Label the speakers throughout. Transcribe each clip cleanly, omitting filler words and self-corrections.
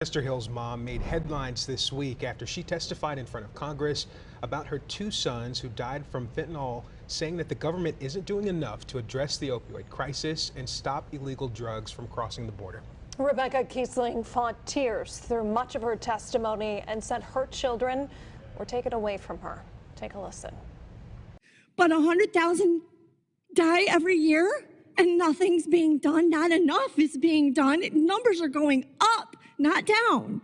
Speaker 1: Rochester Hills mom made headlines this week after she testified in front of Congress about her two sons who died from fentanyl, saying that the government isn't doing enough to address the opioid crisis and stop illegal drugs from crossing the border.
Speaker 2: Rebecca Kiesling fought tears through much of her testimony and said her children were taken away from her. Take a listen.
Speaker 3: But 100,000 die every year and nothing's being done. Not enough is being done. Numbers are going up, not down.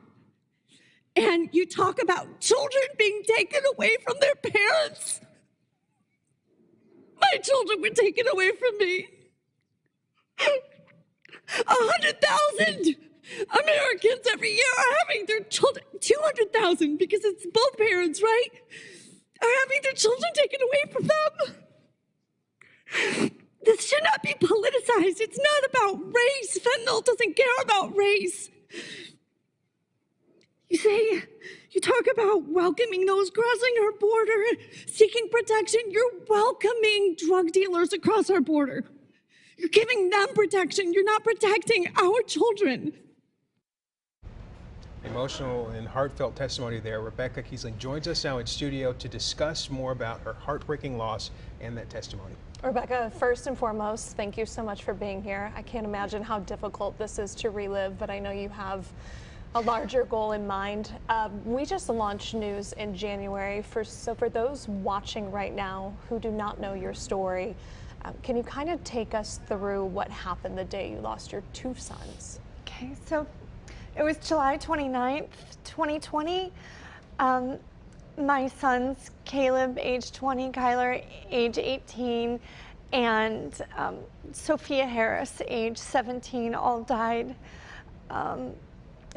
Speaker 3: And you talk about children being taken away from their parents. My children were taken away from me. 100,000 Americans every year are having their children, 200,000 because it's both parents, right? Are having their children taken away from them. This should not be politicized. It's not about race. Fentanyl doesn't care about race. You talk about welcoming those crossing our border, seeking protection. You're welcoming drug dealers across our border. You're giving them protection. You're not protecting our children.
Speaker 1: Emotional and heartfelt testimony there. Rebecca Kiesling joins us now in studio to discuss more about her heartbreaking loss and that testimony.
Speaker 2: Rebecca, first and foremost, thank you so much for being here. I can't imagine how difficult this is to relive, but I know you have a larger goal in mind. We just launched news in January. So for those watching right now who do not know your story, can you kind of take us through what happened the day you lost your two sons?
Speaker 4: Okay, so it was July 29th, 2020. My sons, Caleb, age 20, Kyler, age 18, and Sophia Harris, age 17, all died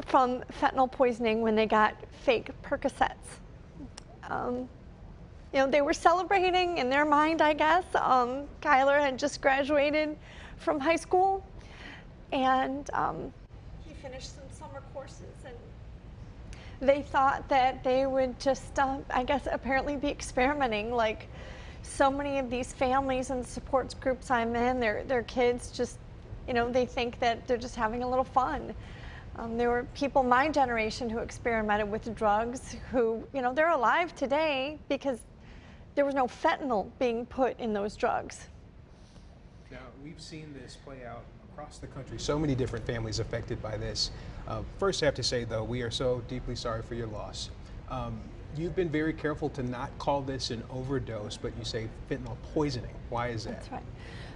Speaker 4: from fentanyl poisoning when they got fake Percocets. You know, they were celebrating in their mind, I guess. Kyler had just graduated from high school, and he finished some summer courses, and they thought that they would just, I guess, apparently be experimenting like so many of these families and support groups I'm in. Their kids just, you know, they think that they're just having a little fun. There were people my generation who experimented with drugs who, you know, they're alive today because there was no fentanyl being put in those drugs.
Speaker 1: Now, we've seen this play out across the country, so many different families affected by this. First, I have to say, though, we are so deeply sorry for your loss. You've been very careful to not call this an overdose, but you say fentanyl poisoning. Why is that?
Speaker 4: That's right.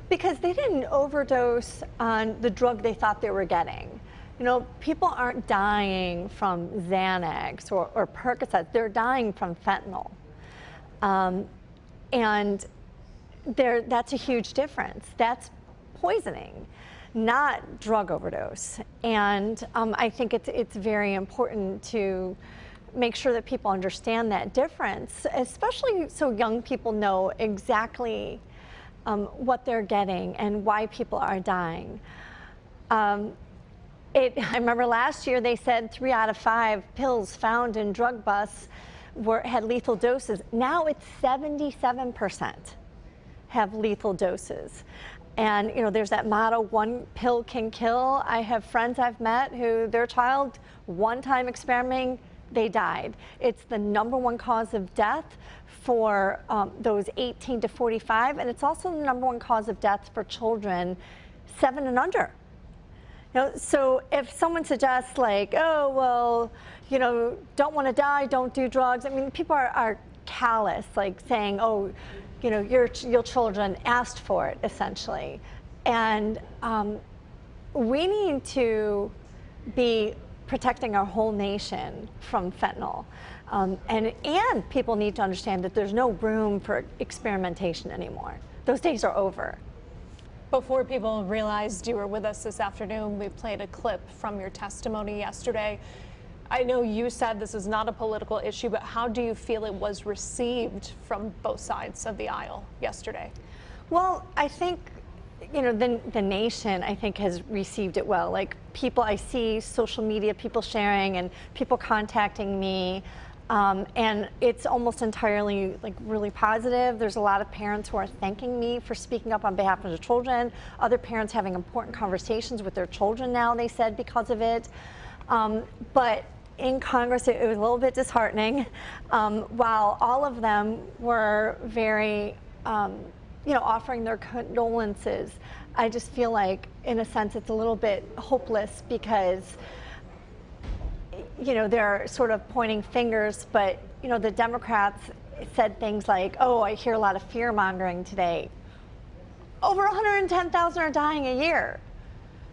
Speaker 4: Because they didn't overdose on the drug they thought they were getting. You know, people aren't dying from Xanax or Percocets. They're dying from fentanyl. And that's a huge difference. That's poisoning, not drug overdose. And I think it's very important to make sure that people understand that difference, especially so young people know exactly what they're getting and why people are dying. I remember last year they said 3 out of 5 pills found in drug busts had lethal doses. Now it's 77% have lethal doses. And, you know, there's that motto, one pill can kill. I have friends I've met who their child, one time experimenting, they died. It's the #1 cause of death for those 18 to 45, and it's also the #1 cause of death for children 7 and under. You know, so if someone suggests like, oh, well, you know, don't want to die, don't do drugs. I mean, people are callous, like saying, oh, you know, your children asked for it, essentially. And we need to be protecting our whole nation from fentanyl. And people need to understand that there's no room for experimentation anymore. Those days are over.
Speaker 2: Before people realized you were with us this afternoon, we played a clip from your testimony yesterday. I know you said this is not a political issue, but how do you feel it was received from both sides of the aisle yesterday?
Speaker 4: Well, I think, you know, the nation, I think, has received it well. Like, people, I see social media, people sharing and people contacting me. And it's almost entirely like really positive. There's a lot of parents who are thanking me for speaking up on behalf of their children. Other parents having important conversations with their children now, they said, because of it. But in Congress, it was a little bit disheartening. While all of them were very, offering their condolences, I just feel like, in a sense, it's a little bit hopeless because, they're sort of pointing fingers, but, the Democrats said things like, oh, I hear a lot of fear mongering today. Over 110,000 are dying a year.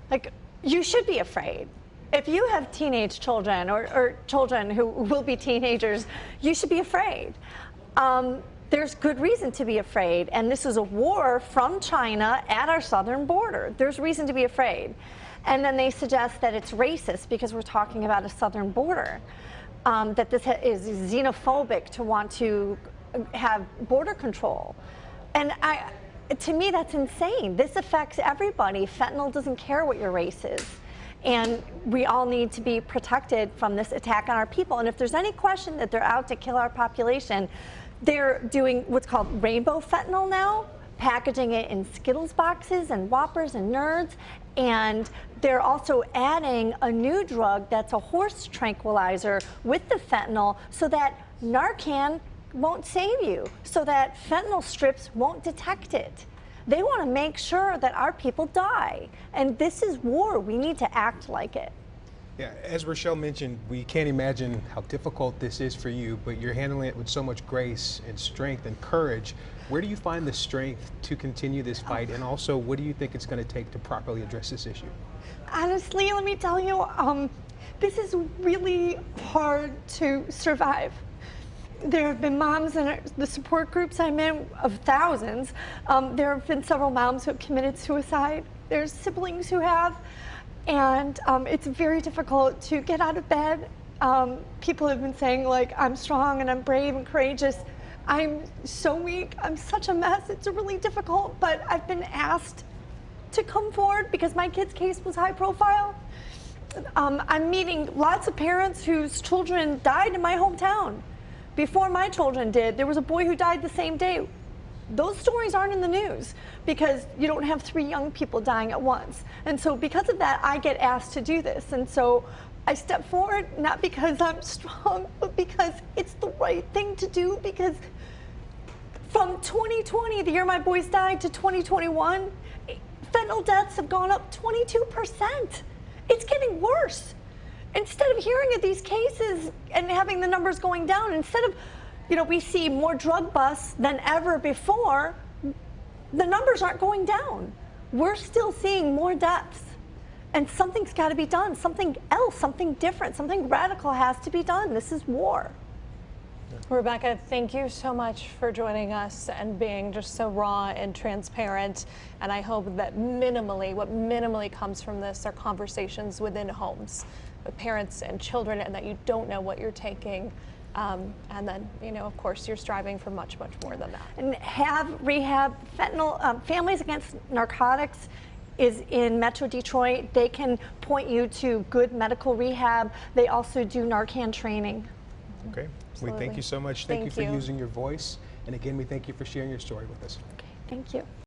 Speaker 4: Like, you should be afraid. If you have teenage children or children who will be teenagers, you should be afraid. There's good reason to be afraid. And this is a war from China at our southern border. There's reason to be afraid. And then they suggest that it's racist because we're talking about a southern border, that this is xenophobic to want to have border control. And to me, that's insane. This affects everybody. Fentanyl doesn't care what your race is. And we all need to be protected from this attack on our people. And if there's any question that they're out to kill our population, they're doing what's called rainbow fentanyl now, packaging it in Skittles boxes and Whoppers and Nerds. And they're also adding a new drug that's a horse tranquilizer with the fentanyl so that Narcan won't save you, so that fentanyl strips won't detect it. They want to make sure that our people die. And this is war. We need to act like it.
Speaker 1: Yeah, as Rochelle mentioned, we can't imagine how difficult this is for you, but you're handling it with so much grace and strength and courage. Where do you find the strength to continue this fight? And also, what do you think it's going to take to properly address this issue?
Speaker 4: Honestly, let me tell you, this is really hard to survive. There have been moms in the support groups I'm in of thousands. There have been several moms who have committed suicide. There's siblings who have. And it's very difficult to get out of bed. People have been saying, like, I'm strong and I'm brave and courageous. I'm so weak. I'm such a mess. It's really difficult. But I've been asked to come forward because my kid's case was high profile. I'm meeting lots of parents whose children died in my hometown. Before my children did, there was a boy who died the same day. Those stories aren't in the news because you don't have 3 young people dying at once. And so because of that, I get asked to do this. And so I step forward, not because I'm strong, but because it's the right thing to do. Because from 2020, the year my boys died, to 2021, fentanyl deaths have gone up 22%. It's getting worse. Instead of hearing of these cases and having the numbers going down, instead of, we see more drug busts than ever before, the numbers aren't going down. We're still seeing more deaths. And something's got to be done. Something else, something different, something radical has to be done. This is war.
Speaker 2: Rebecca, thank you so much for joining us and being just so raw and transparent. And I hope that what minimally comes from this are conversations within homes with parents and children, and that you don't know what you're taking. And then, of course, you're striving for much, much more than that.
Speaker 4: And have rehab. Fentanyl, Families Against Narcotics is in Metro Detroit. They can point you to good medical rehab. They also do Narcan training.
Speaker 1: Okay.
Speaker 2: Absolutely.
Speaker 1: We thank you so much. Thank you for using your voice. And again, we thank you for sharing your story with us.
Speaker 4: Okay, thank you.